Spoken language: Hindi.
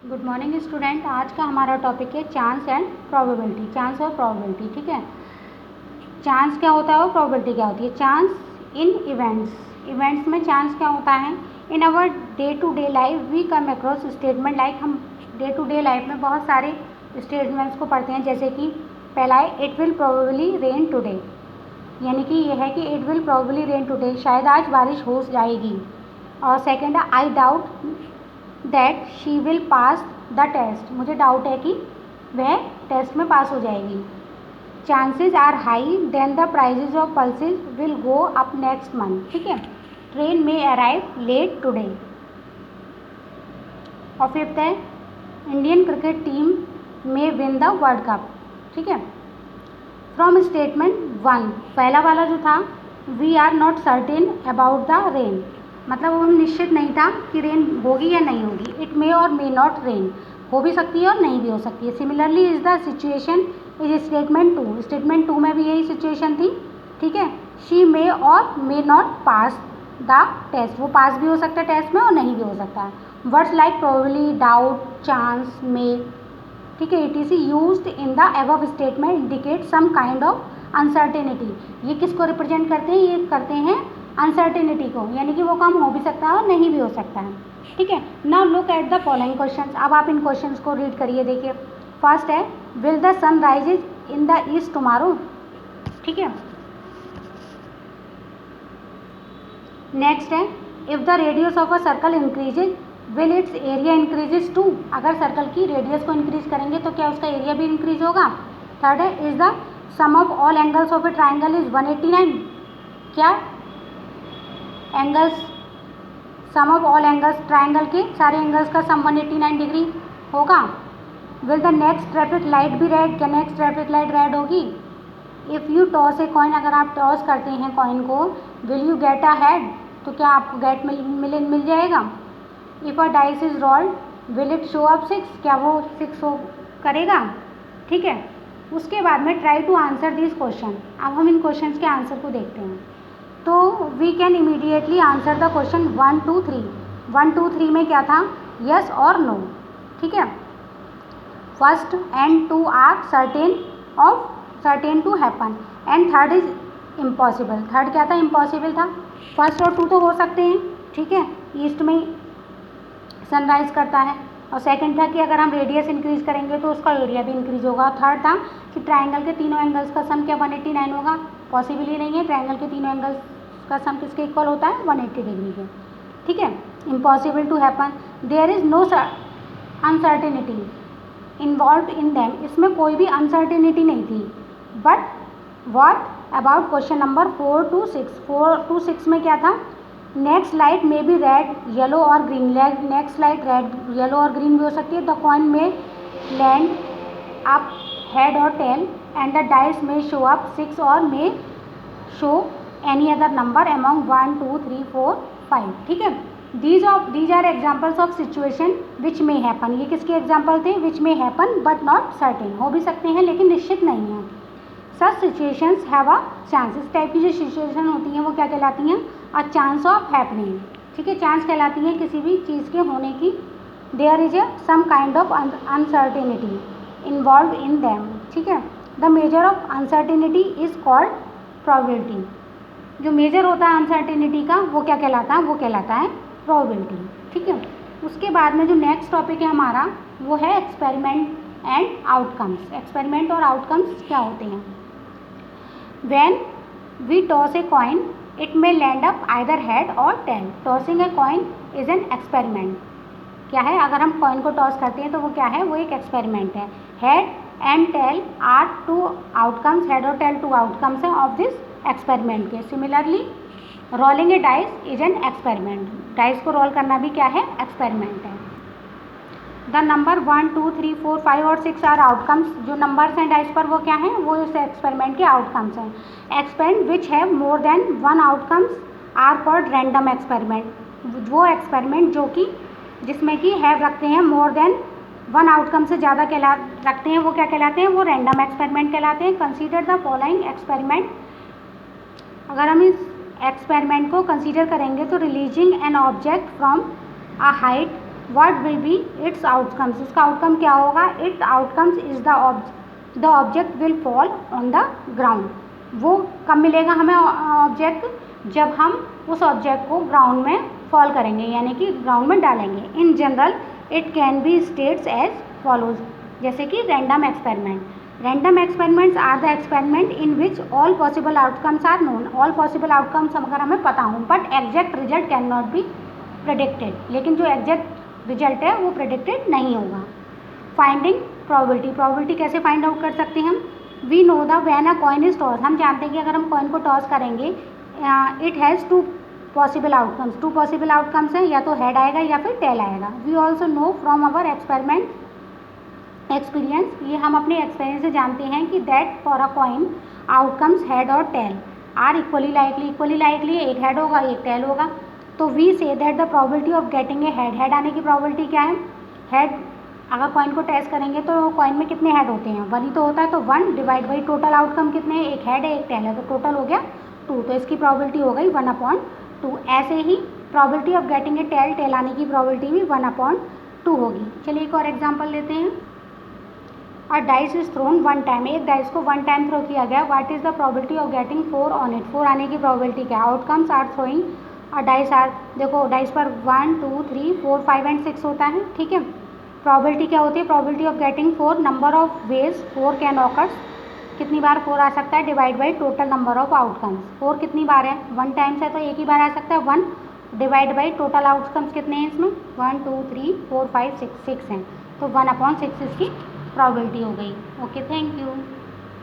Good morning student. आज का हमारा टॉपिक है चांस एंड प्रोबेबिलिटी। चांस और प्रोबेबिलिटी, ठीक है। चांस क्या होता है और प्रोबेबिलिटी क्या होती है। चांस इन इवेंट्स में चांस क्या होता है। In our day to day life we come across statement like, हम डे टू डे लाइफ में बहुत सारे स्टेटमेंट्स को पढ़ते हैं। जैसे कि पहला है it will probably rain today, यानी कि यह है कि it will probably rain today, शायद आज बारिश हो जाएगी। और सेकेंड है I doubt that she will pass the test, मुझे डाउट है कि वह टेस्ट में पास हो जाएगी। Chances are high then the prices of pulses will go up next month, ठीक है। Train may arrive late today. और फिफ्थ है Indian cricket team may win the world cup, ठीक है। फ्रॉम स्टेटमेंट 1, पहला वाला जो था we are not certain about the rain, मतलब वो निश्चित नहीं था कि रेन होगी या नहीं होगी। It may or may not rain, हो भी सकती है और नहीं भी हो सकती है। Similarly is the situation is statement 2, statement 2 में भी यही सिचुएशन थी, ठीक है। She may or may not pass the test, वो पास भी हो सकता है टेस्ट में और नहीं भी हो सकता है। Words like probably, doubt, chance, may, ठीक है, it is used in the above statement indicate some kind of uncertainty. ये किसको रिप्रेजेंट करते हैं, ये करते हैं अनसर्टेनिटी को, यानी कि वो काम हो भी सकता है और नहीं भी हो सकता है, ठीक है। Now look at the following questions. अब आप इन क्वेश्चंस को रीड करिए, देखिए। फर्स्ट है will the sun rises in the east tomorrow, ठीक है। नेक्स्ट है if the radius of a circle increases will its area increases too, अगर सर्कल की रेडियस को इंक्रीज करेंगे तो क्या उसका एरिया भी इंक्रीज होगा। थर्ड है is the sum of all angles of a triangle is 189, क्या angles, sum of all angles, triangle के सारे एंगल्स का सम 189 डिग्री होगा। Will the next traffic light be red, क्या नेक्स्ट ट्रैफिक लाइट रेड होगी। If you toss a coin, अगर आप टॉस करते हैं कॉइन को, will you get a head, तो क्या आपको गेट मिल जाएगा। If a dice is rolled will it show up 6, क्या वो 6 शो करेगा, ठीक है। उसके बाद में try to answer this question. अब हम इन क्वेश्चन के आंसर को देखते हैं। तो we can immediately answer the question 1, 2, 3। 1, 2, 3 में क्या था, यस और नो, ठीक है। First and 2 are certain to happen and third is impossible. Third क्या था, इम्पॉसिबल था। फर्स्ट और 2 तो हो सकते हैं, ठीक है, ईस्ट में सनराइज करता है। और सेकंड था कि अगर हम रेडियस इंक्रीज करेंगे तो उसका एरिया भी इंक्रीज होगा। थर्ड था कि ट्राइंगल के तीनों एंगल्स का सम क्या 189 होगा, पॉसिबल ही नहीं है। ट्राइंगल के तीनों एंगल्स का सम किसके इक्वल होता है, 180 डिग्री के, ठीक है। Impossible to happen, there is no uncertainty involved in them, इसमें कोई भी अनसर्टेनिटी नहीं थी। But what about question number 4 to 6, 4 to 6 में क्या था, नेक्स्ट लाइट में भी रेड, येलो और green, next light red, yellow और ग्रीन भी हो सकती है। The coin may land up head और tail and the dice may show up 6 or may show any other number among 1, 2, 3, 4, 5, ठीक है। These are examples of situation which may happen, ये किसके एग्जाम्पल थे, विच may happen but not certain, हो भी सकते हैं लेकिन निश्चित नहीं है। Such situations have a chance, इस टाइप की जो सिचुएशन होती हैं वो क्या कहलाती हैं, अ चांस ऑफ हैपनिंग, ठीक है। चांस कहलाती है किसी भी चीज़ के होने की। There is a some kind of uncertainty involved in them, ठीक है। The measure of uncertainty is called probability, जो मेजर होता है अनसर्टेनिटी का वो क्या कहलाता है, वो कहलाता है प्रोबेबिलिटी, ठीक है। उसके बाद में जो नेक्स्ट टॉपिक है हमारा वो है एक्सपेरिमेंट एंड आउटकम्स। एक्सपेरिमेंट और आउटकम्स क्या होते हैं। When we toss a coin, it may land up either head or tail. Tossing a coin is an experiment. क्या है, अगर हम कॉइन को टॉस करते हैं तो वो क्या है, वो एक एक्सपेरिमेंट है। Head and tail are 2 outcomes, head और टेल 2 आउटकम्स हैं ऑफ दिस एक्सपेरिमेंट के। Similarly rolling a dice is an experiment, dice को रोल करना भी क्या है, एक्सपेरिमेंट है। द नंबर 1, 2, 3, 4, 5 और 6 आर आउटकम्स, जो नंबर्स हैं डाइस पर वो क्या हैं, वो इस एक्सपेरिमेंट के आउटकम्स हैं। Experiment which have more than 1 outcomes are called random experiment. वो एक्सपेरिमेंट जो कि जिसमें कि हैव रखते हैं मोर देन 1 आउटकम से ज़्यादा रखते हैं वो क्या कहलाते हैं, वो रैंडम एक्सपेरिमेंट कहलाते हैं। कंसीडर द फॉलोइंग एक्सपेरिमेंट, अगर हम इस एक्सपेरिमेंट को कंसीडर करेंगे तो releasing an object from a height what will be it's outcomes, उसका आउटकम क्या होगा, it's outcomes is the object will fall on the ground. वो कब मिलेगा हमें ऑब्जेक्ट, जब हम उस ऑब्जेक्ट को ग्राउंड में फॉल करेंगे, यानी कि ग्राउंड में डालेंगे। In general it can be states as follows, जैसे कि random experiment. Random experiments are the experiment in which all possible outcomes are known. All possible outcomes अगर हमें पता हो, but exact result can not be predicted, लेकिन जो एग्जैक्ट रिजल्ट है वो प्रेडिक्टेड नहीं होगा। फाइंडिंग प्रोबेबिलिटी, प्रोबेबिलिटी कैसे फाइंड आउट कर सकते हैं हम, we know the when a coin is toss, हम जानते हैं कि अगर हम कॉइन को टॉस करेंगे it has two possible outcomes, two possible outcomes हैं, या तो हेड आएगा या फिर टेल आएगा। We also know from our experiment experience, ये हम अपने एक्सपीरियंस से जानते हैं कि that for a coin outcomes head और tail are equally likely, equally likely एक हेड होगा एक टेल होगा। तो we say that the probability of getting a head, head आने की प्रोबेबिलिटी क्या है, हेड अगर कॉइन को टेस्ट करेंगे तो कॉइन में कितने हेड होते हैं, 1 ही तो होता है, तो 1 डिवाइड बाई टोटल आउटकम कितने हैं, एक हेड है एक टेल है, तो टोटल हो गया 2, तो इसकी प्रोबेबिलिटी हो गई 1/2। ऐसे ही probability of getting a tail, tail आने की प्रोबेबिलिटी भी 1/2 होगी। चलिए एक और एग्जाम्पल लेते हैं। A dice is thrown 1 time, एक डाइस को 1 टाइम थ्रो किया गया। What is the probability of getting 4 on it, 4 आने की प्रोबेबिलिटी क्या है। Outcomes are throwing a dice are, देखो डाइस पर 1 2 3 4 5 एंड 6 होता है, ठीक है। प्रोबेबिलिटी क्या होती है, probability of getting 4, number of ways 4 can occurs, कितनी बार 4 आ सकता है, divide by total number of outcomes. 4 कितनी बार है, 1 टाइम्स है तो एक ही बार आ सकता है 1, डिवाइड बाई टोटल आउटकम्स कितने हैं इसमें, 1 2 3 4 5 6 हैं, तो 1/6 इसकी प्रोबेबिलिटी हो गई। Okay, thank you.